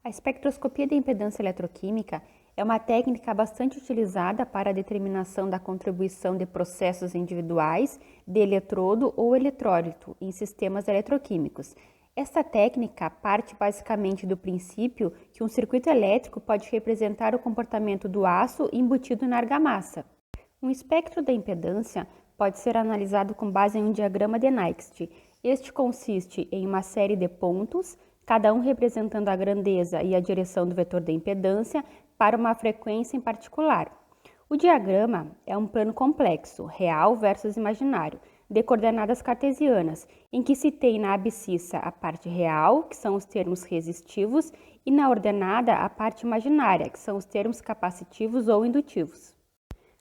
A espectroscopia de impedância eletroquímica é uma técnica bastante utilizada para a determinação da contribuição de processos individuais de eletrodo ou eletrólito em sistemas eletroquímicos. Esta técnica parte basicamente do princípio que um circuito elétrico pode representar o comportamento do aço embutido na argamassa. Um espectro da impedância pode ser analisado com base em um diagrama de Nyquist. Este consiste em uma série de pontos, cada um representando a grandeza e a direção do vetor da impedância para uma frequência em particular. O diagrama é um plano complexo, real versus imaginário, de coordenadas cartesianas, em que se tem na abscissa a parte real, que são os termos resistivos, e na ordenada a parte imaginária, que são os termos capacitivos ou indutivos.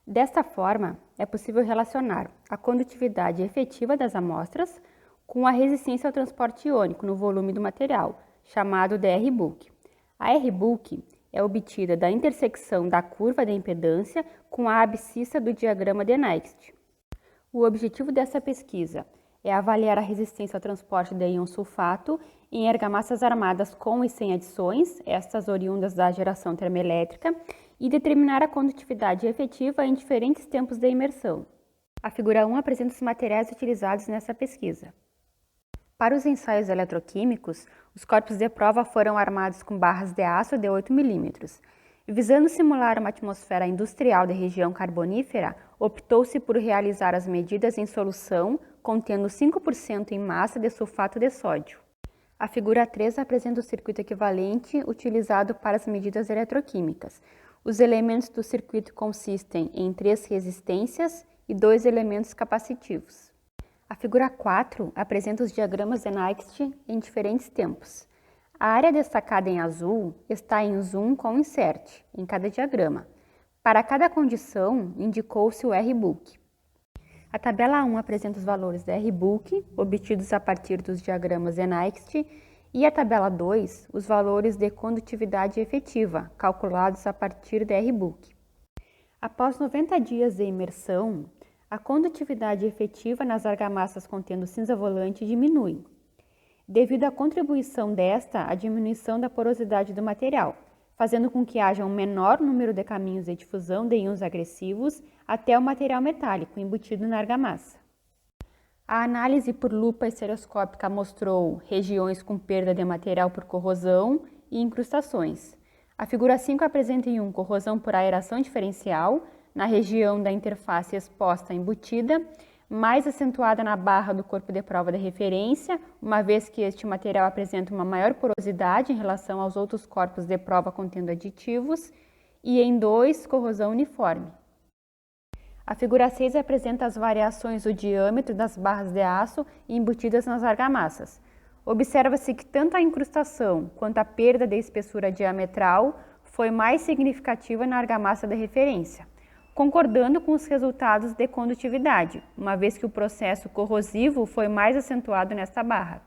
Desta forma, é possível relacionar a condutividade efetiva das amostras com a resistência ao transporte iônico no volume do material, chamado de R-book. A R-book é obtida da intersecção da curva de impedância com a abscissa do diagrama de Nyquist. O objetivo dessa pesquisa é avaliar a resistência ao transporte de íon sulfato em argamassas armadas com e sem adições, estas oriundas da geração termoelétrica, e determinar a condutividade efetiva em diferentes tempos de imersão. A figura 1 apresenta os materiais utilizados nessa pesquisa. Para os ensaios eletroquímicos, os corpos de prova foram armados com barras de aço de 8 mm. Visando simular uma atmosfera industrial de região carbonífera, optou-se por realizar as medidas em solução contendo 5% em massa de sulfato de sódio. A figura 3 apresenta o circuito equivalente utilizado para as medidas eletroquímicas. Os elementos do circuito consistem em 3 resistências e 2 elementos capacitivos. A figura 4 apresenta os diagramas de Nyquist em diferentes tempos. A área destacada em azul está em zoom com insert em cada diagrama. Para cada condição, indicou-se o R-book. A tabela 1 apresenta os valores da R-book, obtidos a partir dos diagramas de Nyquist, e a tabela 2, os valores de condutividade efetiva, calculados a partir da R-book. Após 90 dias de imersão, a condutividade efetiva nas argamassas contendo cinza volante diminui, devido à contribuição desta à diminuição da porosidade do material, fazendo com que haja um menor número de caminhos de difusão de íons agressivos até o material metálico embutido na argamassa. A análise por lupa estereoscópica mostrou regiões com perda de material por corrosão e incrustações. A figura 5 apresenta em 1 corrosão por aeração diferencial na região da interface exposta embutida, mais acentuada na barra do corpo de prova de referência, uma vez que este material apresenta uma maior porosidade em relação aos outros corpos de prova contendo aditivos, e em 2, corrosão uniforme. A figura 6 apresenta as variações do diâmetro das barras de aço embutidas nas argamassas. Observa-se que tanto a incrustação quanto a perda de espessura diametral foi mais significativa na argamassa de referência, concordando com os resultados de condutividade, uma vez que o processo corrosivo foi mais acentuado nesta barra.